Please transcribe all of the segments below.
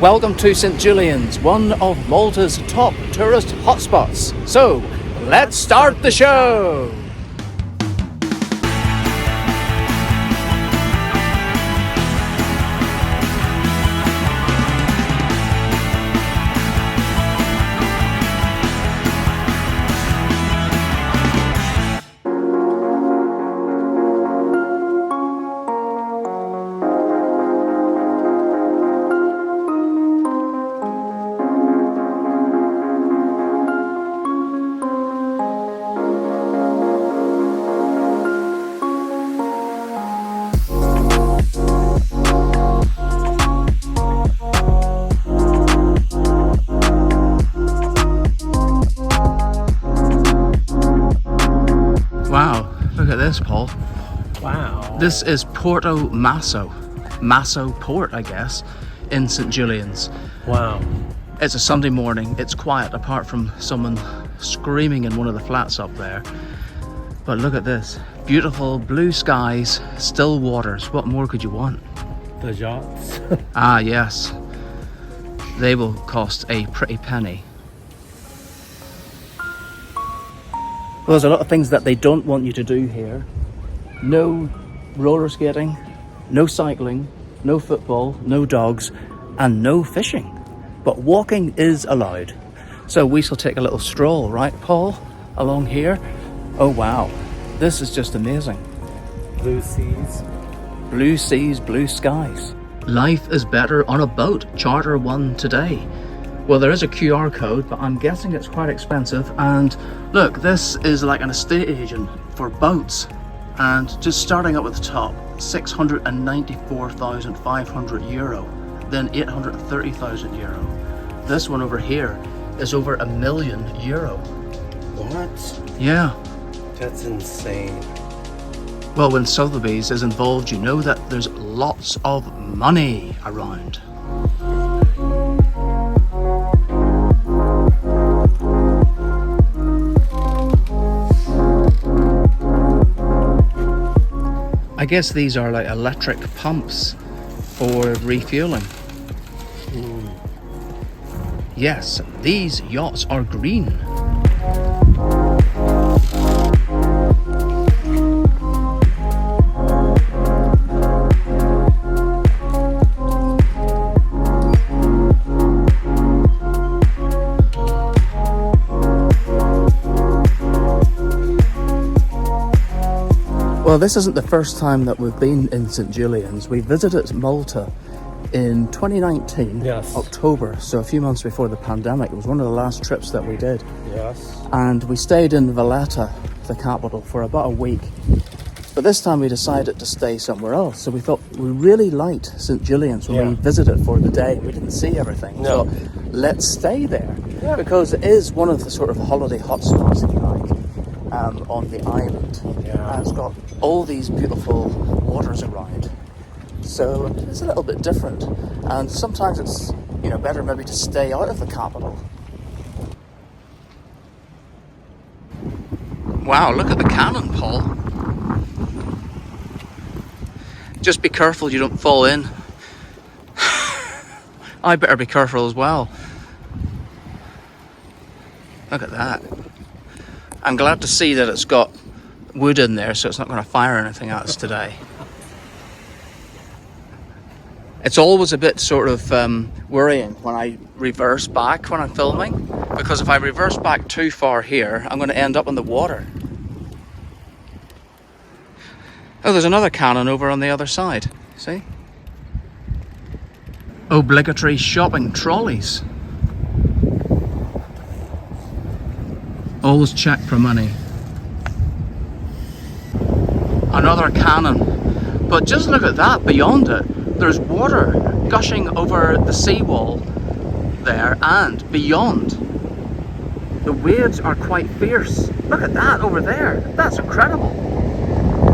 Welcome to St Julian's, one of Malta's top tourist hotspots. So, let's start the show! Wow, look at this, Paul. Wow. This is Portomaso Port, I guess, in St Julian's. Wow. It's a Sunday morning, it's quiet apart from someone screaming in one of the flats up there. But look at this, beautiful blue skies, still waters. What more could you want? The yachts. Ah, yes. They will cost a pretty penny. Well, there's a lot of things that they don't want you to do here. No roller skating, no cycling, no football, no dogs, and no fishing. But walking is allowed. So we shall take a little stroll, right, Paul? Along here. Oh wow, this is just amazing. Blue seas. Blue seas, blue skies. Life is better on a boat. Charter one today. Well, there is a QR code, but I'm guessing it's quite expensive. And look, this is like an estate agent for boats. And just starting up at the top, 694,500 euro, then 830,000 euro. This one over here is over €1 million. What? Yeah. That's insane. Well, when SEUBi is involved, you know that there's lots of money around. I guess these are like electric pumps for refueling. Yes, these yachts are green. Well, this isn't the first time that we've been in St Julian's. We visited Malta in 2019, Yes. October, so a few months before the pandemic. It was one of the last trips that we did. Yes. And we stayed in Valletta, the capital, for about a week. But this time we decided to stay somewhere else. So we thought we really liked St Julian's when we visited for the day. We didn't see everything. No. So let's stay there. Yeah. Because it is one of the sort of holiday hotspots, if you like, on the island. Yeah. And it's got all these beautiful waters around. So it's a little bit different. And sometimes it's, better maybe to stay out of the capital. Wow, look at the cannon, Paul. Just be careful you don't fall in. I better be careful as well. Look at that. I'm glad to see that it's got wood in there, so it's not going to fire anything at us today. It's always a bit sort of worrying when I reverse back when I'm filming, because if I reverse back too far here, I'm going to end up in the water. Oh, there's another cannon over on the other side. See? Obligatory shopping trolleys. Always check for money. Another cannon. But just look at that, beyond it. There's water gushing over the seawall there and beyond. The waves are quite fierce. Look at that over there. That's incredible.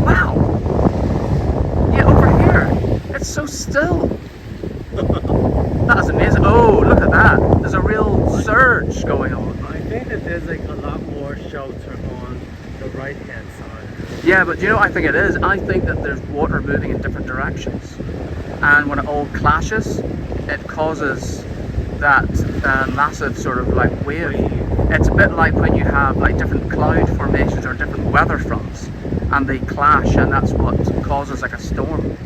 Wow. Yeah, over here, it's so still. That is amazing. Oh, look at that. There's a real surge going on. I think that there's like a lot more shelter on the right hand side. Yeah, but do you know what I think it is? I think that there's water moving in different directions. And when it all clashes, it causes that massive sort of like wave. It's a bit like when you have like different cloud formations or different weather fronts and they clash, and that's what causes like a storm.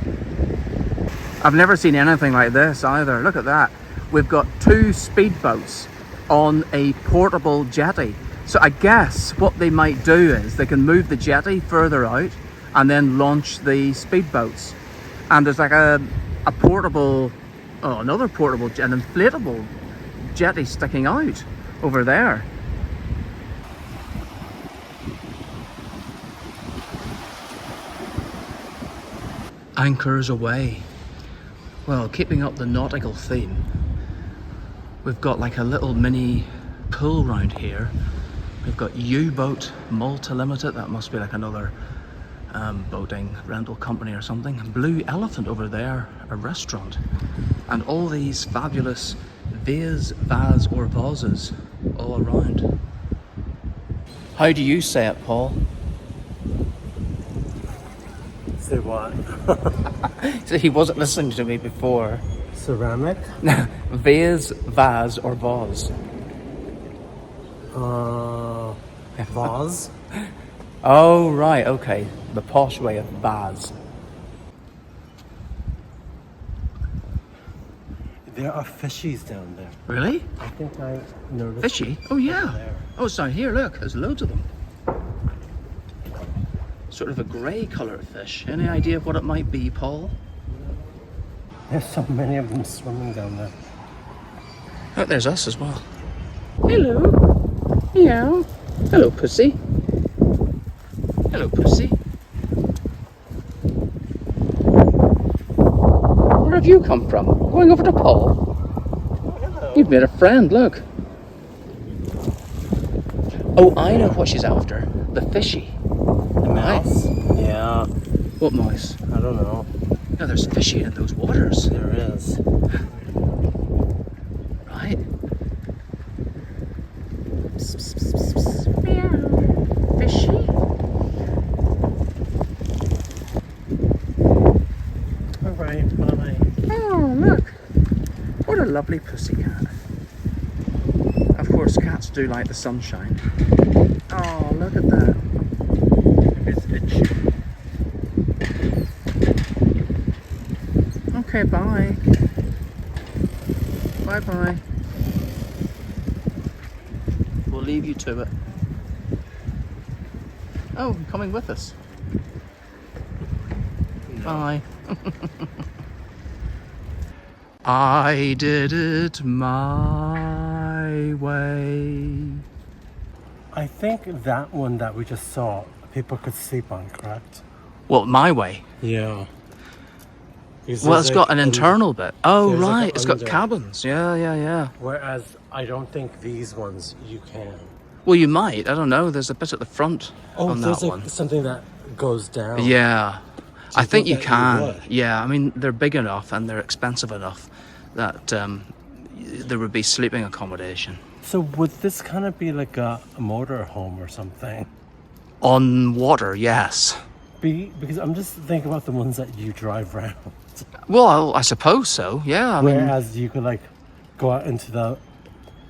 I've never seen anything like this either. Look at that. We've got 2 speedboats on a portable jetty. So I guess what they might do is they can move the jetty further out and then launch the speedboats. And there's like a portable, another portable, an inflatable jetty sticking out over there. Anchors away. Well, keeping up the nautical theme, we've got like a little mini pool round here. We've got U-Boat Malta Limited, that must be like another boating rental company or something. Blue Elephant over there, a restaurant. And all these fabulous vase or vases all around. How do you say it, Paul? Say what? So he wasn't listening to me before. Ceramic? Vase or vase? Vase? Oh, right, okay. The posh way of vase. There are fishies down there. Really? I think I noticed. Fishy? Oh, yeah. There. Oh, it's down here, look. There's loads of them. Sort of a grey coloured fish. Any idea of what it might be, Paul? There's so many of them swimming down there. Oh, there's us as well. Hello. Meow. Hello, pussy. Hello, pussy. Where have you come from? Going over to Paul? Oh, hello. You've made a friend, look. Oh, I know what she's after. The fishy. The mouse? Yeah. What mouse? I don't know. No, there's fishy in those waters. There is. Right. Psst, psst, psst, psst, psst. Meow. Fishy. Alright, bye. Oh, look. What a lovely pussycat. Of course, cats do like the sunshine. Oh, look at that. It's itchy. Okay, bye. Bye-bye. We'll leave you to it. Oh, you're coming with us. No. Bye. I did it my way. I think that one that we just saw, people could sleep on, correct? What, my way? Yeah. Well, it's got an internal bit. Oh, there's like right. a It's got under. cabins. Yeah. Whereas I don't think these ones you can. Well, you might. I don't know. There's a bit at the front on that there's like one. something that goes down. Yeah. Do I think you that can. would? Yeah, I mean, they're big enough and they're expensive enough that there would be sleeping accommodation. So would this kind of be like a motor home or something? On water, yes. Because I'm just thinking about the ones that you drive around. Well, I suppose so, yeah. I mean, Whereas you could like go out into the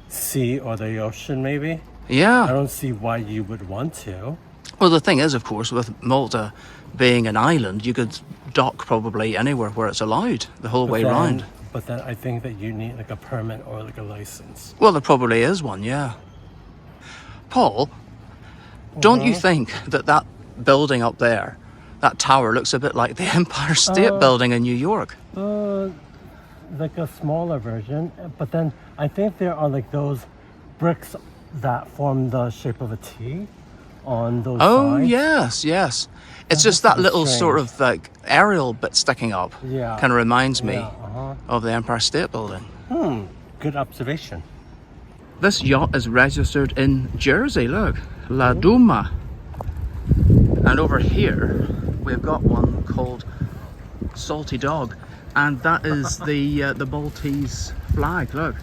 sea or the ocean maybe. I yeah. don't see why you would want to. Well, the thing is, of course, with Malta being an island, you could dock probably anywhere where it's allowed the whole way round. But then I think that you need like a permit or like a license. Well, there probably is one, yeah. Paul, don't you think that that building up there, that tower, looks a bit like the Empire State Building in New York? Like a smaller version, but then I think there are like those bricks that form the shape of a T on those Oh, sides. yes. It's That's just a that bit little strange. sort of like aerial bit sticking up. Yeah. Kind of reminds me Yeah, of the Empire State Building. Good observation. This yacht is registered in Jersey, look. La Duma. And over here, we've got one called Salty Dog. And that is the Maltese flag, look.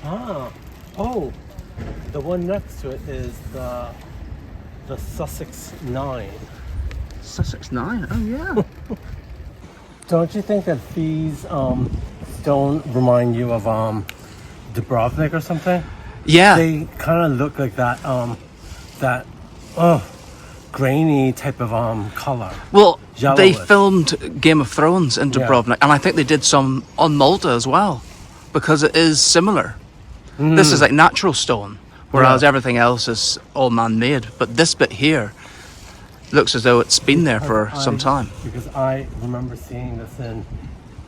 Oh, the one next to it is the Sussex 9. Sussex 9, oh yeah. Don't you think that these stone remind you of Dubrovnik or something? Yeah. They kind of look like that that grainy type of color. Well, they Yellowish. filmed Game of Thrones in Dubrovnik, and I think they did some on Malta as well, because it is similar. This is like natural stone, whereas everything else is all man-made. But this bit here looks as though it's been there for some time. Because I remember seeing this in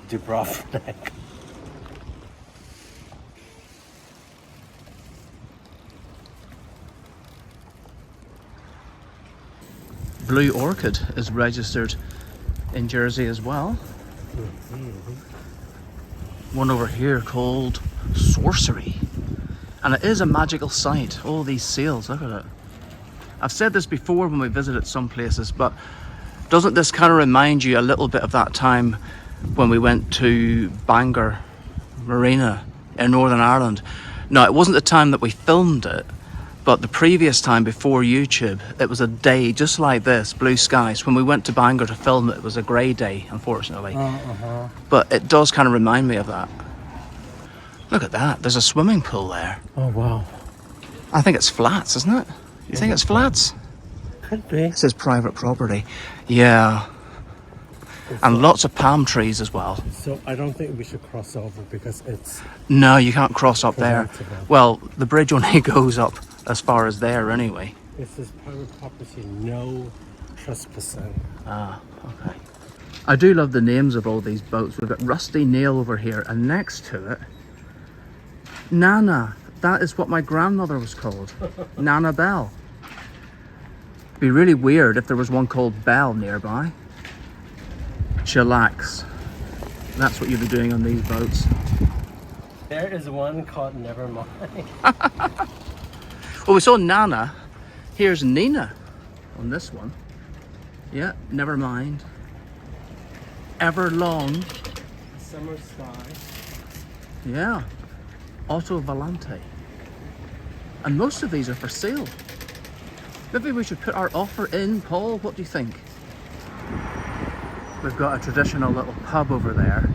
Dubrovnik. Blue Orchid is registered in Jersey as well. One over here called Sorcery, and it is a magical site. All these sails, look at it. I've said this before when we visited some places, but doesn't this kind of remind you a little bit of that time when we went to Bangor Marina in Northern Ireland? Now, it wasn't the time that we filmed it, but the previous time before YouTube, it was a day just like this, blue skies. When we went to Bangor to film it, it was a grey day, unfortunately. But it does kind of remind me of that. Look at that, there's a swimming pool there. Oh wow. I think it's flats, isn't it? You think it's flats? Could be. It says private property. Yeah. And lots of palm trees as well. So I don't think we should cross over because it's... No, you can't cross up there. preventable. Well, the bridge only goes up as far as there anyway. It says private property, no trespassing. Ah, okay. I do love the names of all these boats. We've got Rusty Nail over here, and next to it, Nana. That is what my grandmother was called. Nana Bell. Be really weird if there was one called Bell nearby. Chillax. That's what you'd be doing on these boats. There is one called Nevermind. Well, we saw Nana. Here's Nina on this one. Yeah, never mind. Everlong. Summer Sky. Yeah. Auto Volante. And most of these are for sale. Maybe we should put our offer in, Paul. What do you think? We've got a traditional little pub over there,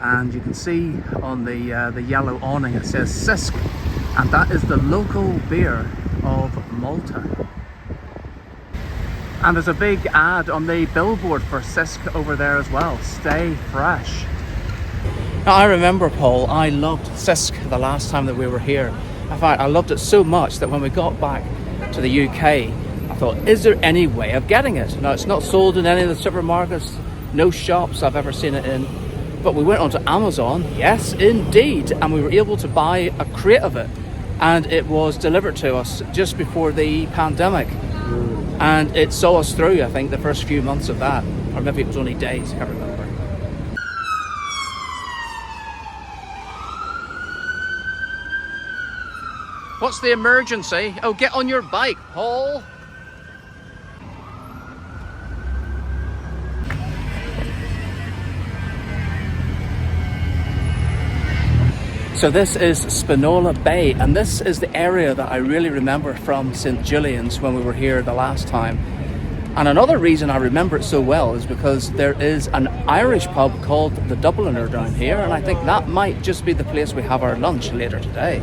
and you can see on the yellow awning it says Sisk, and that is the local beer of Malta. And there's a big ad on the billboard for Sisk over there as well. Stay fresh. Now, I remember, Paul, I loved Sisk the last time that we were here. In fact, I loved it so much that when we got back to the UK, I thought, is there any way of getting it? Now, it's not sold in any of the supermarkets, no shops I've ever seen it in, but we went onto Amazon, yes indeed, and we were able to buy a crate of it, and it was delivered to us just before the pandemic, and it saw us through, I think, the first few months of that, or maybe it was only days, I can't remember. What's the emergency? Oh, get on your bike, Paul. So this is Spinola Bay, and this is the area that I really remember from St Julian's when we were here the last time. And another reason I remember it so well is because there is an Irish pub called the Dubliner down here, and I think that might just be the place we have our lunch later today.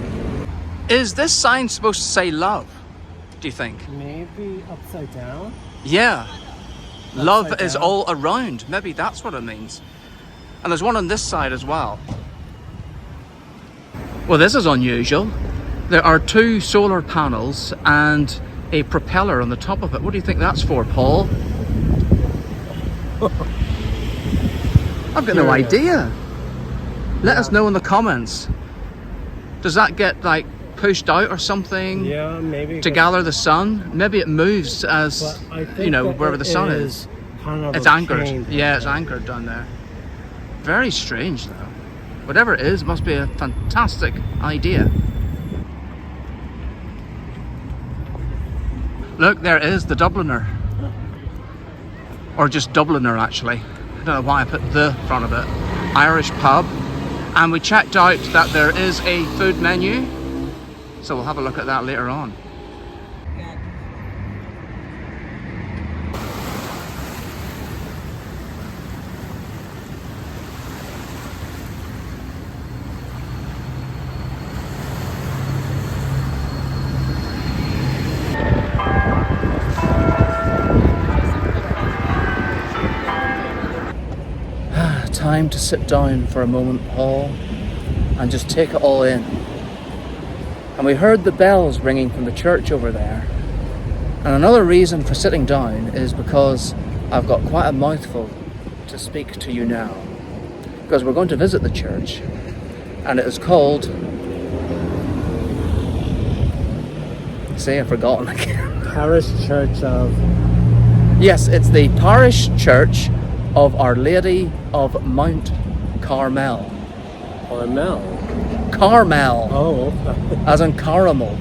Is this sign supposed to say love, do you think? Maybe upside down? Yeah. Love Upside is down. all around. Maybe that's what it means. And there's one on this side as well. Well, this is unusual. There are 2 solar panels and a propeller on the top of it. What do you think that's for, Paul? I've got no idea. Let us know in the comments. Does that get like pushed out or something? Yeah, maybe. To gather the sun? Maybe it moves as, But I think you know, that wherever it the sun is. kind of It's a anchored. chain. Yeah, it's anchored down there. Very strange though. Whatever it is, must be a fantastic idea. Look, there is the Dubliner. Or just Dubliner, actually. I don't know why I put the front of it. Irish pub. And we checked out that there is a food menu. So we'll have a look at that later on. time to sit down for a moment, Paul, and just take it all in. And we heard the bells ringing from the church over there. And another reason for sitting down is because I've got quite a mouthful to speak to you now. Because we're going to visit the church, and it is called... See, I've forgotten again. Parish Church of... Yes, it's the Parish Church of Our Lady of Mount Carmel. Carmel? Carmel. Oh, okay. As in caramel,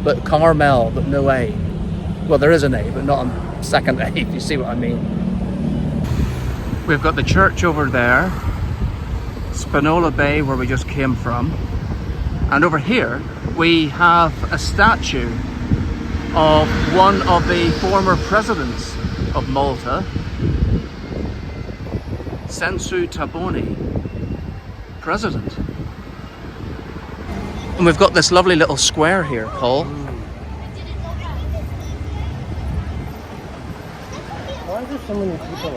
but Carmel, but no A. Well, there is an A, but not a second A, if you see what I mean. We've got the church over there, Spinola Bay, where we just came from. And over here, we have a statue of one of the former presidents of Malta, Sensu Taboni, president. And we've got this lovely little square here, Paul. Why are there so many people?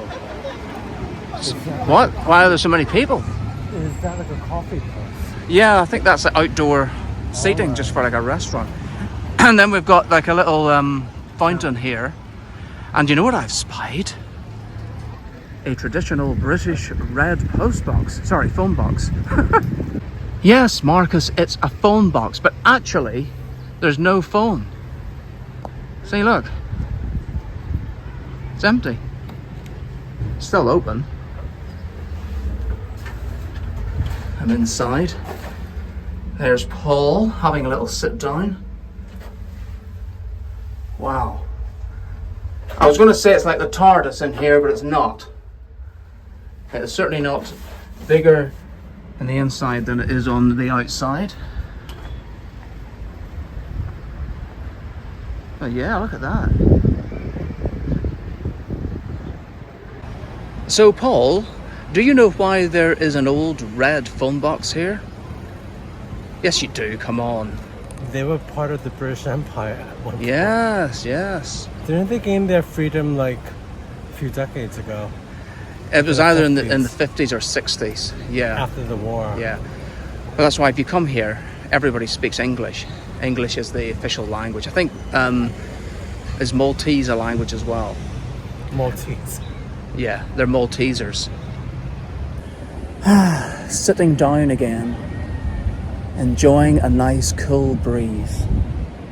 What? Why are there so many people? Is that like a coffee place? Yeah, I think that's the outdoor seating, just for like a restaurant. And then we've got like a little fountain here. And you know what I've spied? A traditional British red phone box. Yes, Marcus, it's a phone box, but actually there's no phone. See, look. It's empty. Still open. I'm inside. There's Paul having a little sit down. Wow. I was going to say it's like the TARDIS in here, but it's not. It's certainly not bigger on the inside than it is on the outside. But yeah, look at that. So Paul, do you know why there is an old red phone box here? Yes, you do, come on. They were part of the British Empire at one point. Yes, yes. Didn't they gain their freedom like a few decades ago? It was either in the 50s or 60s, yeah. After the war. Yeah. But that's why if you come here, everybody speaks English. English is the official language. I think, is Maltese a language as well? Maltese. Yeah, they're Maltesers. Sitting down again, enjoying a nice cool breeze.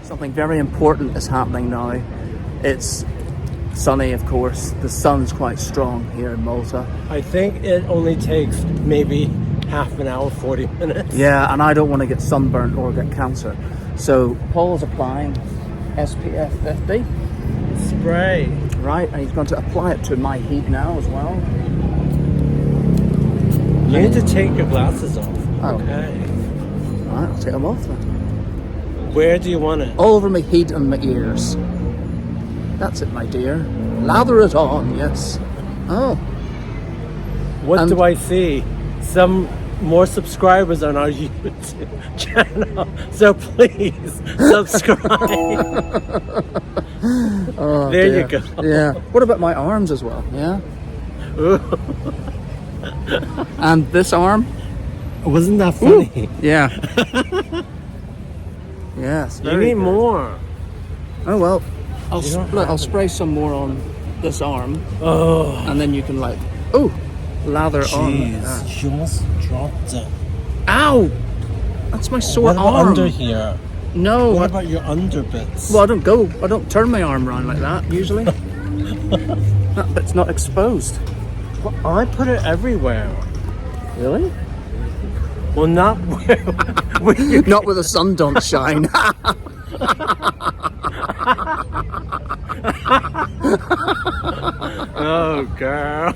Something very important is happening now. It's sunny, of course. The sun's quite strong here in Malta. I think it only takes maybe half an hour, 40 minutes. Yeah, and I don't want to get sunburnt or get cancer. So Paul's applying SPF 50. Spray. Right, and he's going to apply it to my heat now as well. You need to take your glasses off. Oh. Okay. Right, I'll take them off then. Where do you want it? All over my head and my ears. That's it, my dear. Lather it on, yes. Oh. What do I see? Some more subscribers on our YouTube channel. So please subscribe. Oh, there dear. you go. Yeah. What about my arms as well? Yeah. And this arm? Wasn't that funny? Ooh. Yeah. Yes. You need more. Oh well. I'll spray some more on this arm. Oh. And then you can like, lather on. Just dropped it. Ow! That's my sore what about arm. Under here? No. What about your underbits? Well, I don't turn my arm around like that usually. That bit's not exposed. Well, I put it everywhere. Really? Well, not where you Not where the sun don't shine. Oh, girl.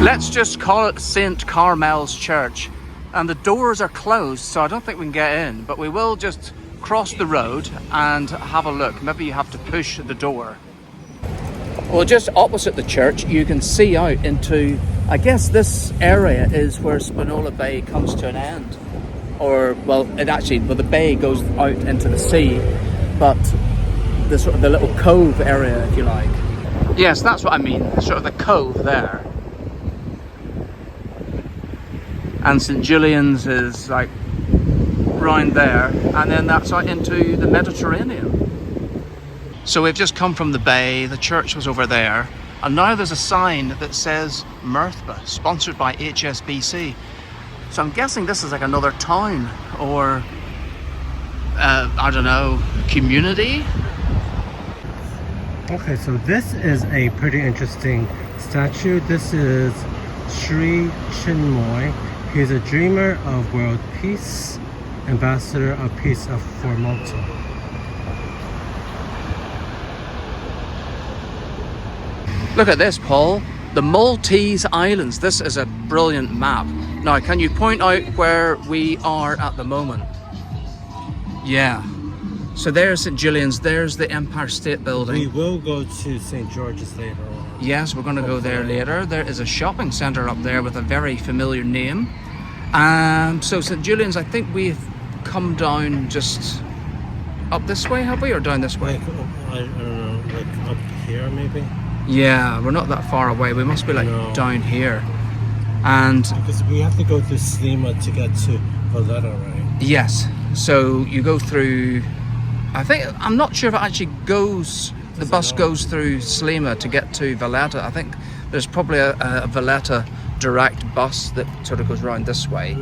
Let's just call it St Carmel's Church. And the doors are closed, so I don't think we can get in. But we will just cross the road and have a look. Maybe you have to push the door. Well, just opposite the church, you can see out into, I guess this area is where Spinola Bay comes to an end. Or, well, the bay goes out into the sea, but the little cove area, if you like. Yes, that's what I mean, sort of the cove there. and St Julian's is like round there, and then that's out into the Mediterranean. So we've just come from the bay, the church was over there, and now there's a sign that says Mirthba, sponsored by HSBC. So I'm guessing this is like another town, or I don't know, community? Okay, so this is a pretty interesting statue. This is Sri Chinmoy. He's a dreamer of world peace, ambassador of peace for Malta. Look at this, Paul. The Maltese Islands. This is a brilliant map. Now, can you point out where we are at the moment? Yeah. So there's St Julian's, there's the Empire State Building. We will go to St George's later on. Yes, we're going to go there later. There is a shopping centre up there with a very familiar name. So St Julian's, I think we've come down just up this way, have we? Or down this way? Like, I don't know, like up here maybe? Yeah, we're not that far away. We must be like down here. And because we have to go through Slima to get to Valletta, right? Yes. So you go through, I'm not sure if it actually goes, the bus goes through Slima to get to Valletta. I think there's probably a Valletta direct bus that sort of goes around this way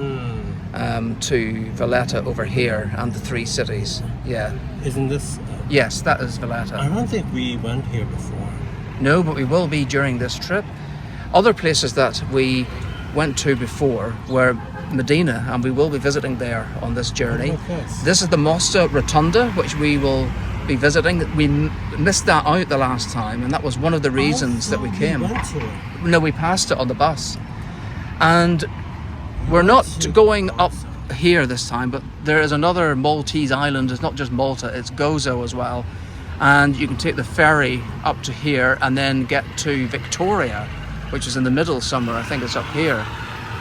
to Valletta over here and the three cities. Yeah. Isn't this? Yes, that is Valletta. I don't think we went here before. No, but we will be during this trip. Other places that we went to before were Medina, and we will be visiting there on this journey. This is the Mosta Rotunda, which we will be visiting. We missed that out the last time, and that was one of the reasons that we came. No, we passed it on the bus. And we're not going up here this time, but there is another Maltese island. It's not just Malta, it's Gozo as well. And you can take the ferry up to here and then get to Victoria, which is in the middle somewhere. I think it's up here.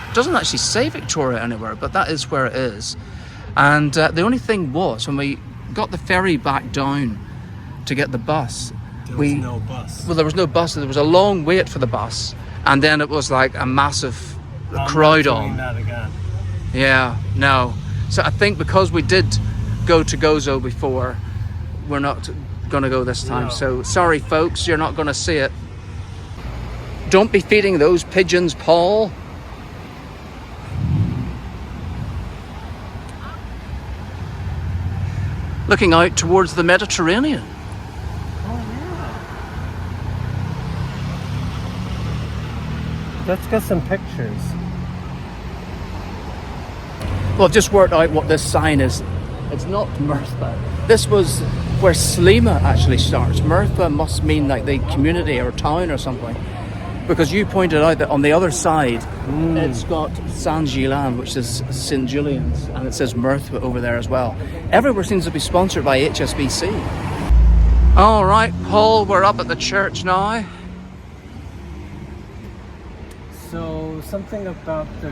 It doesn't actually say Victoria anywhere, but that is where it is. And the only thing was, when we got the ferry back down to get the bus, there was no bus. Well, there was no bus. There was a long wait for the bus, and then it was like a massive crowd on. That again. Yeah, no. So I think because we did go to Gozo before, we're not going to go this time. No. So sorry, folks, you're not going to see it. Don't be feeding those pigeons, Paul. Looking out towards the Mediterranean. Oh yeah. Let's get some pictures. Well, I've just worked out what this sign is. It's not Mirthba. This was where Slima actually starts. Mirthba must mean like the community or town or something. Because you pointed out that on the other side, it's got St Julian, which is St Julian's, and it says Mirthba over there as well. Everywhere seems to be sponsored by HSBC. All right, Paul, we're up at the church now. So something about the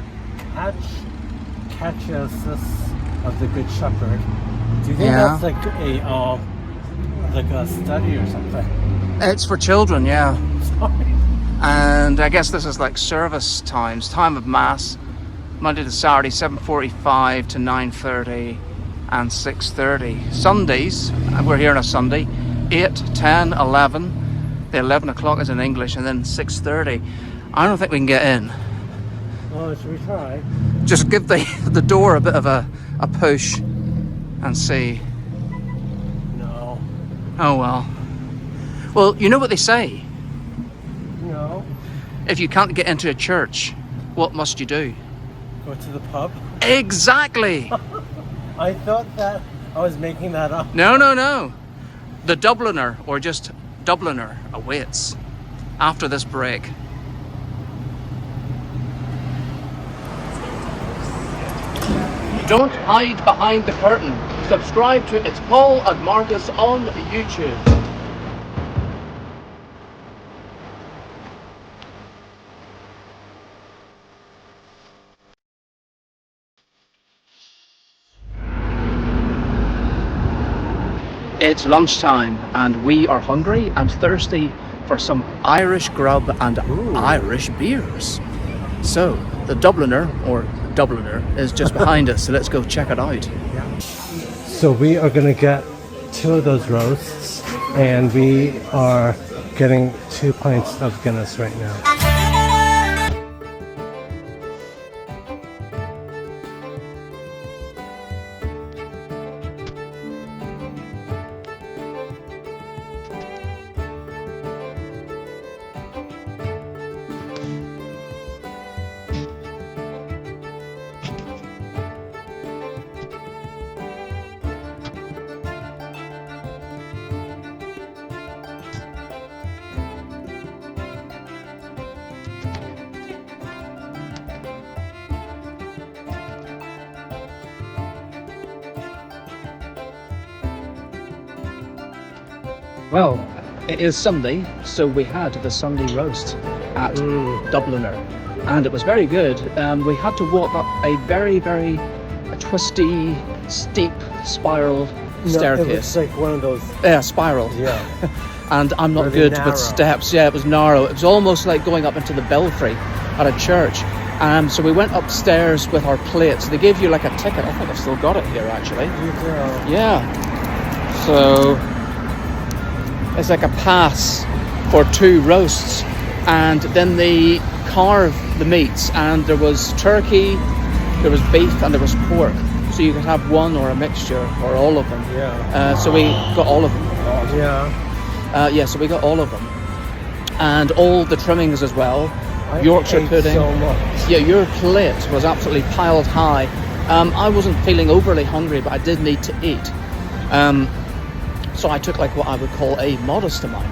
catechist of the Good Shepherd. Do you think that's like a study or something? It's for children, yeah. Sorry. And I guess this is like service times, time of mass, Monday to Saturday, 7:45 to 9:30 and 6:30. Sundays, we're here on a Sunday, 8, 10, 11. The 11 o'clock is in English, and then 6:30. I don't think we can get in. Oh, should we try? Just give the door a bit of a push and see. No. Oh well. Well, you know what they say. No. If you can't get into a church, what must you do? Go to the pub? Exactly! I thought that I was making that up. No, no, no. The Dubliner, or just Dubliner, awaits after this break. Don't hide behind the curtain. Subscribe to It's Paul and Marcus on YouTube. It's lunchtime and we are hungry and thirsty for some Irish grub and Irish beers. So the Dubliner, or Dubliner is just behind us, so let's go check it out. So we are gonna get 2 of those roasts, and we are getting 2 pints of Guinness right now. Well, it is Sunday, so we had the Sunday roast at Dubliner, and it was very good. We had to walk up a very twisty, steep spiral staircase. It was like one of those. Yeah, spiral. Yeah. And I'm not Really good narrow. with steps. Yeah, it was narrow. It was almost like going up into the belfry at a church. So we went upstairs with our plates. They gave you like a ticket. I think I've still got it here, actually. You do. Yeah. So it's like a pass for 2 roasts, and then they carve the meats, and there was turkey, there was beef, and there was pork. So you could have one or a mixture or all of them. Yeah. So we got all of them. Yeah. So we got all of them, and all the trimmings as well. I Yorkshire ate pudding. so much. Yeah, your plate was absolutely piled high. I wasn't feeling overly hungry, but I did need to eat. So I took like what I would call a modest amount.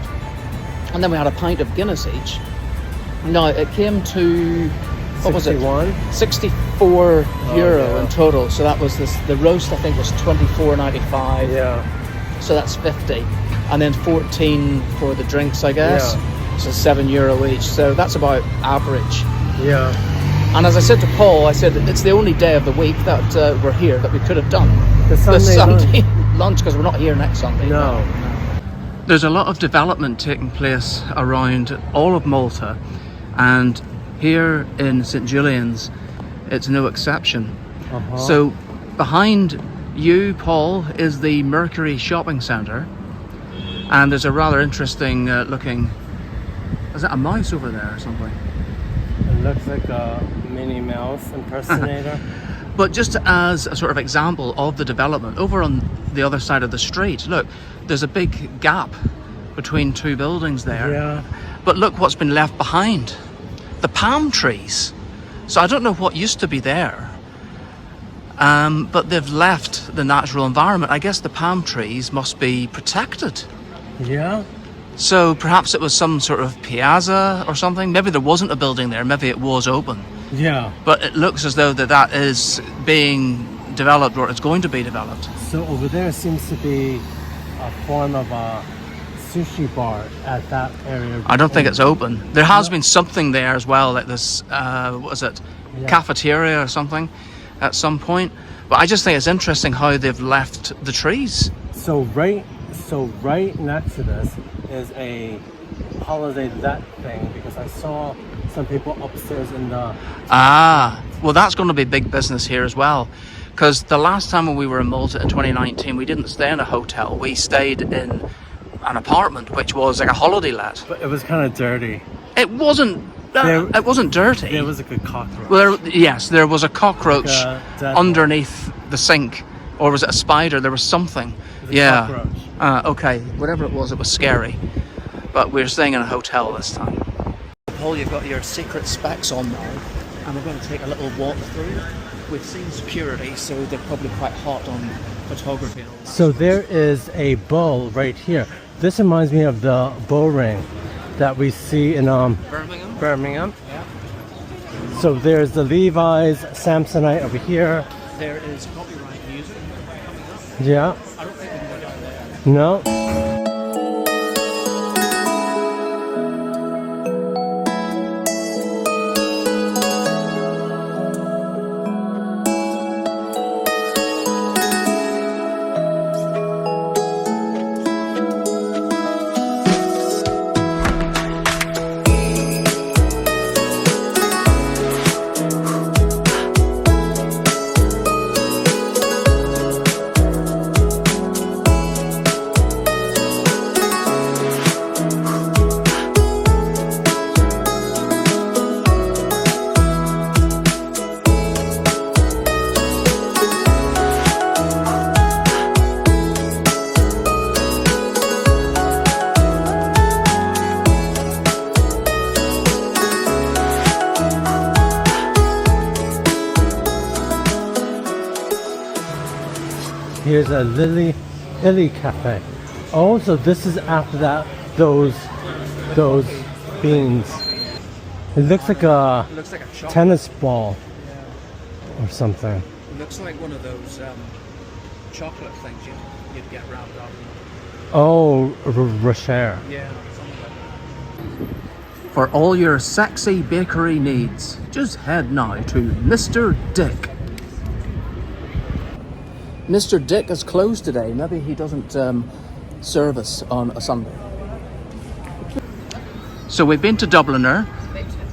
And then we had a pint of Guinness each. No, it came to, what was it? 64 euro in total. So that was the roast, I think, was 24.95. Yeah. So that's 50. And then 14 for the drinks, I guess. Yeah. So €7 each. So that's about average. Yeah. And as I said to Paul, I said it's the only day of the week that we're here that we could have done The Sunday lunch, because we're not here next Sunday. No. There's a lot of development taking place around all of Malta, and here in St Julian's it's no exception. So behind you, Paul, is the Mercury shopping centre, and there's a rather interesting looking, is that a mouse over there or something? It looks like a Minnie Mouse impersonator. But just as a sort of example of the development, over on the other side of the street, look, there's a big gap between 2 buildings there. Yeah. But look what's been left behind. The palm trees. So I don't know what used to be there. But they've left the natural environment. I guess the palm trees must be protected. Yeah. So perhaps it was some sort of piazza or something. Maybe there wasn't a building there. Maybe it was open. Yeah. But it looks as though that is being developed, or it's going to be developed. So over there seems to be a form of a sushi bar at that area. I don't think it's open. There has been something there as well, like this, what is it, cafeteria or something at some point. But I just think it's interesting how they've left the trees. So right next to this is a holiday let thing, because I saw some people upstairs in the... Well, that's going to be big business here as well, because the last time when we were in Malta in 2019, we didn't stay in a hotel. We stayed in an apartment, which was like a holiday let. But it was kind of dirty. It wasn't. It wasn't dirty. There was like a cockroach. Well, yes, there was a cockroach Like a underneath the sink, or was it a spider? There was something. Cockroach. Okay, whatever it was scary. But we're staying in a hotel this time. Paul, you've got your secret specs on now, and we're going to take a little walk through. We've seen security, so they're probably quite hot on photography. And all that. So there is a bowl right here. This reminds me of the bow ring that we see in Birmingham. Yeah. So there's the Levi's Samsonite over here. There is copyright music coming up. Yeah. I don't think we can go down there. No. here's a Illy Cafe. Oh, so this is after that, those beans. It looks like a tennis ball or something. It looks like one of those chocolate things you'd get wrapped up. Oh, Rocher. Yeah. For all your sexy bakery needs, just head now to Mr. Dick. Mr. Dick is closed today. Maybe he doesn't service on a Sunday. So we've been to Dubliner.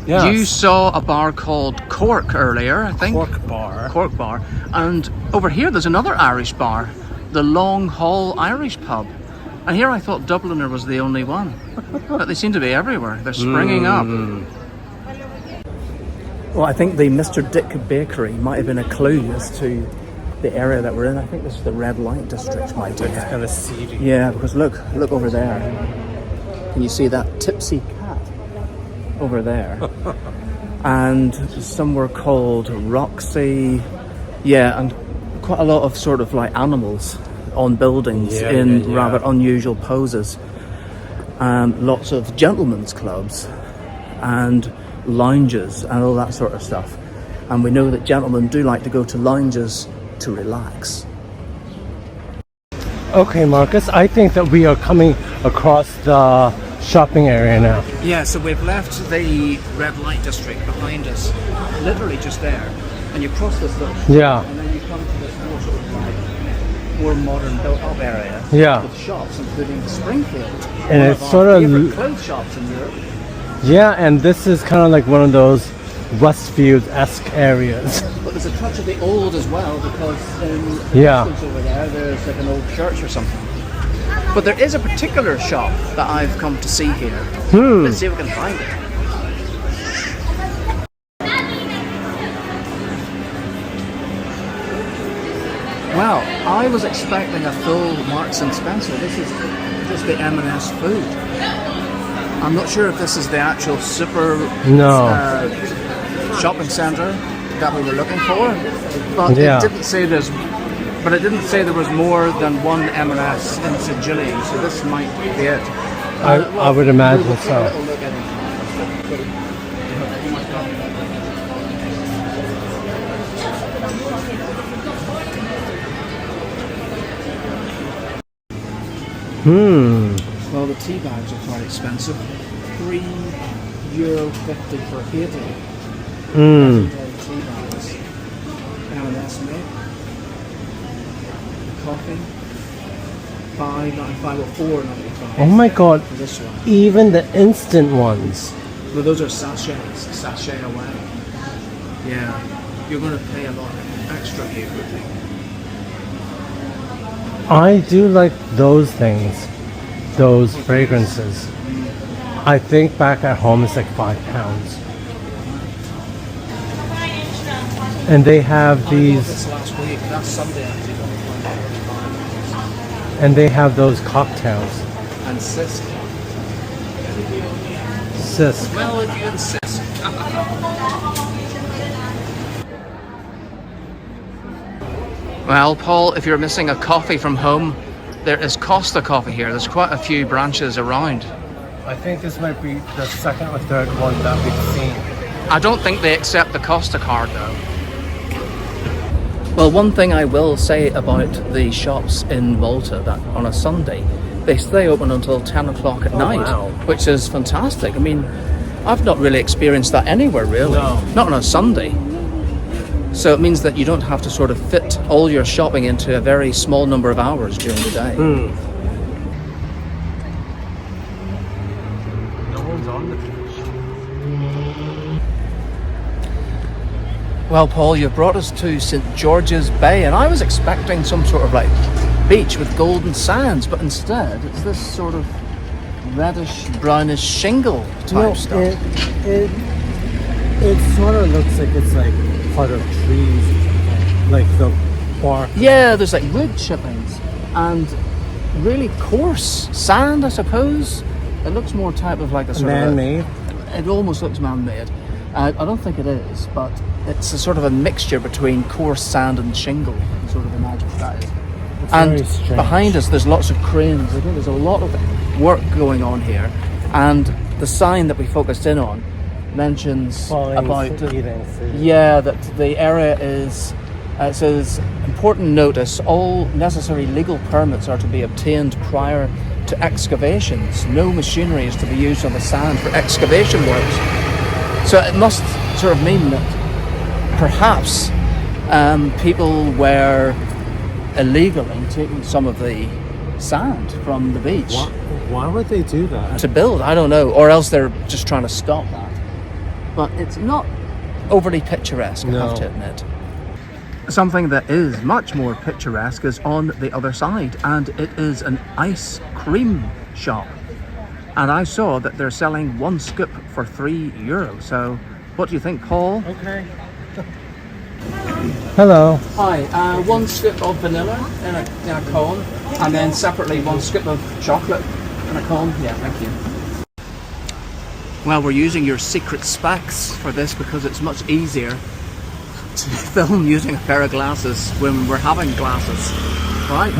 Yes. You saw a bar called Cork earlier, I think. Cork Bar. Cork Bar. And over here there's another Irish bar, the Long Hall Irish Pub. And here I thought Dubliner was the only one. But they seem to be everywhere. They're springing up. Well, I think the Mr. Dick Bakery might have been a clue as to the area that we're in. I think this is the red light district, might be. It's kind of seedy. Yeah, because look over there. Can you see that tipsy cat over there? And somewhere called Roxy. Yeah, and quite a lot of sort of like animals on buildings in rather unusual poses. Lots of gentlemen's clubs and lounges and all that sort of stuff. And we know that gentlemen do like to go to lounges to relax. Okay, Marcus, I think that we are coming across the shopping area now. Yeah, so we've left the red light district behind us, literally just there. And you cross this little street, and then you come to this more sort of like more modern built-up area with shops, including Springfield, and one it's of sort our of favorite clothes shops in Europe. Yeah, and this is kind of like one of those Westfield-esque areas. But there's a touch of the old as well, because in the distance over there, there's like an old church or something. But there is a particular shop that I've come to see here. Let's see if we can find it. Well, I was expecting a full Marks and Spencer. This is just the M&S food. I'm not sure if this is the actual super shopping centre that we were looking for, but it didn't say there's. But it didn't say there was more than one M&S in St Julian, so this might be it. I would imagine so. Well, the tea bags are quite expensive. €3.50 for 80. Tea bags. M&S made. Coffee. $5.95 or $4.95. Oh my god! For this one. Even the instant ones. Well, those are sachets. Sachet away. Yeah, you're going to pay a lot extra here, I think. I do like those things, those fragrances. I think back at home it's like £5. And they have these. This last week, that's Sunday actually. And they have those cocktails. And Cis. Well, if you insist. Well, Paul, if you're missing a coffee from home, there is Costa Coffee here. There's quite a few branches around. I think this might be the second or third one that we've seen. I don't think they accept the Costa card though. Well, one thing I will say about the shops in Malta, that on a Sunday, they stay open until 10 o'clock at night, which is fantastic. I mean, I've not really experienced that anywhere really, not on a Sunday. So it means that you don't have to sort of fit all your shopping into a very small number of hours during the day. No one's on the beach. Well, Paul, you've brought us to St George's Bay, and I was expecting some sort of like beach with golden sands, but instead it's this sort of reddish, brownish shingle type stuff. It sort of looks like it's like part of trees, like the bark. Yeah, there's like wood chippings and really coarse sand, I suppose. It looks more type of like a sort man-made. It almost looks man-made. I don't think it is, but it's a sort of a mixture between coarse sand and shingle. You can sort of imagine what that is. And very strange. behind us there's lots of cranes. I think there's a lot of work going on here, and the sign that we focused in on mentions about that the area is it says important notice, all necessary legal permits are to be obtained prior to excavations. No machinery is to be used on the sand for excavation works. So it must sort of mean that perhaps people were illegally taking some of the sand from the beach. Why would they do that? To build, I don't know, or else they're just trying to stop that. But it's not overly picturesque, I have to admit. Something that is much more picturesque is on the other side, and it is an ice cream shop. And I saw that they're selling one scoop for €3. So what do you think, Paul? Okay. Hello. Hi, one scoop of vanilla in a cone, and then separately one scoop of chocolate in a cone. Yeah, thank you. Well, we're using your secret specs for this because it's much easier to film using a pair of glasses when we're having glasses. Right?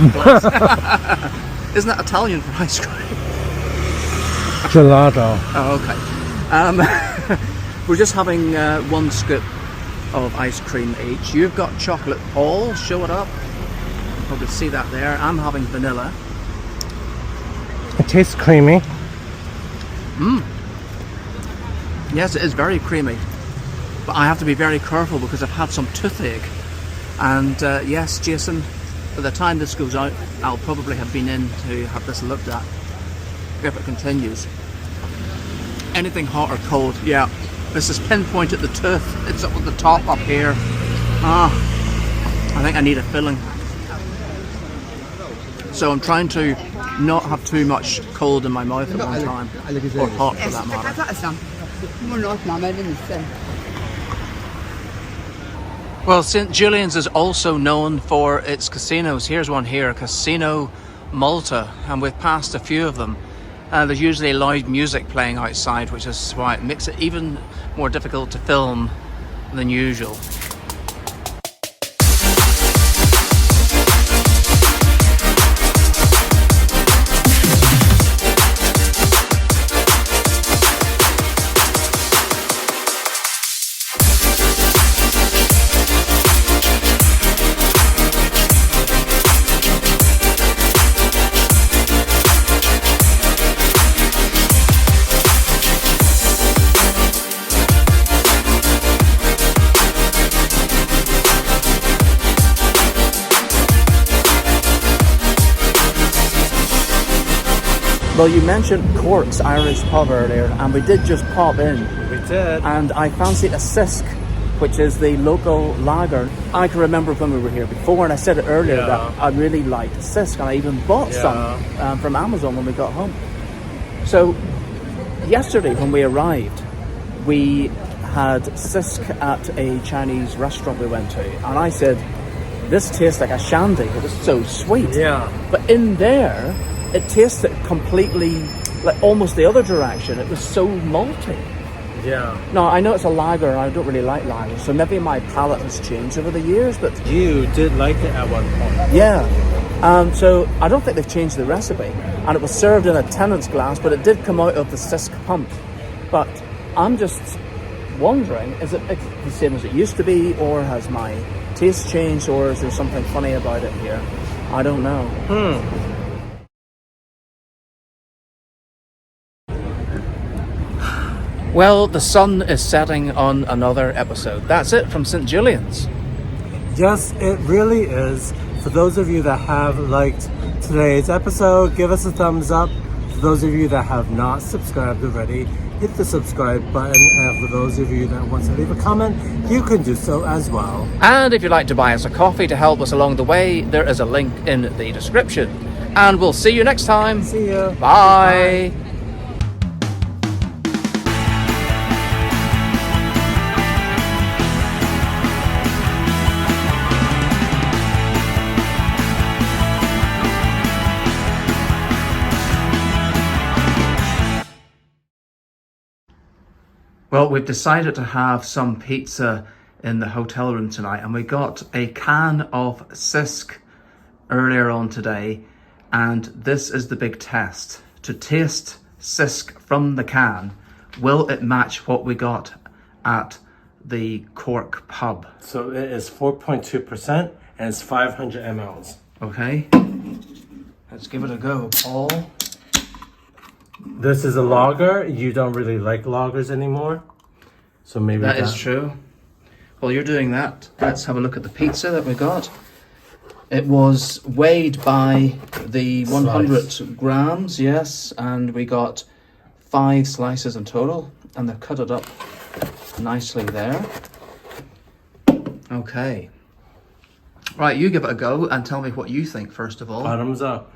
Isn't that Italian for ice cream? Gelato. Oh, okay. We're just having one scoop of ice cream each. You've got chocolate, Paul. Show it up. You can probably see that there. I'm having vanilla. It tastes creamy. Yes, it is very creamy. But I have to be very careful because I've had some toothache. And yes, Jason, by the time this goes out, I'll probably have been in to have this looked at if it continues. Anything hot or cold, yeah. This is pinpointed the tooth. It's up at the top up here. I think I need a filling. So I'm trying to not have too much cold in my mouth at one time, or hot for that matter. Well, St Julian's is also known for its casinos. Here's one here, Casino Malta, and we've passed a few of them. There's usually loud music playing outside, which is why it makes it even more difficult to film than usual. Well, you mentioned Cork's Irish pub earlier, and we did just pop in. We did. And I fancied a Sisk, which is the local lager. I can remember when we were here before, and I said it earlier that I really liked Sisk, and I even bought some from Amazon when we got home. So, yesterday when we arrived, we had Sisk at a Chinese restaurant we went to, and I said, this tastes like a shandy. It was so sweet. Yeah. But in there, it tasted completely like almost the other direction. It was so malty. Yeah. No, I know it's a lager and I don't really like lagers, so maybe my palate has changed over the years, but You did like it at one point. yeah. So I don't think they've changed the recipe, and it was served in a tenant's glass, but it did come out of the Sisk pump. But I'm just wondering, is it the same as it used to be, or has my taste changed, or is there something funny about it here? I don't know. Well, the sun is setting on another episode. That's it from St Julian's. Yes, it really is. For those of you that have liked today's episode, give us a thumbs up. For those of you that have not subscribed already, hit the subscribe button. And for those of you that want to leave a comment, you can do so as well. And if you'd like to buy us a coffee to help us along the way, there is a link in the description. And we'll see you next time. See you. Bye. Well, we've decided to have some pizza in the hotel room tonight, and we got a can of Sisk earlier on today, and this is the big test. To taste Sisk from the can, will it match what we got at the Cork pub? So it is 4.2% and it's 500 mLs. Okay, let's give it a go, Paul. This is a lager. You don't really like lagers anymore, so maybe That is true. While you're doing that, let's have a look at the pizza that we got. It was weighed by the 100 grams, yes, and we got 5 slices in total, and they've cut it up nicely there. Okay. Right, you give it a go and tell me what you think first of all. Bottoms up.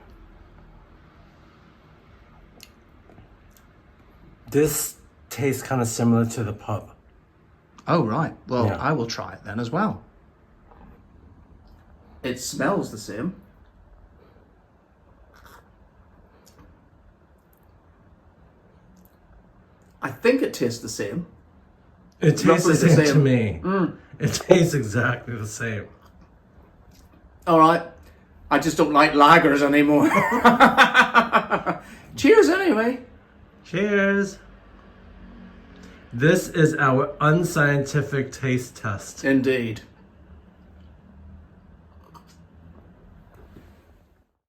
This tastes kind of similar to the pub. Oh, right. Well, Yeah. I will try it then as well. It smells the same. I think it tastes the same. It tastes Roughly the the same to same. me. It tastes exactly the same. All right. I just don't like lagers anymore. Cheers anyway. Cheers. This is our unscientific taste test. Indeed.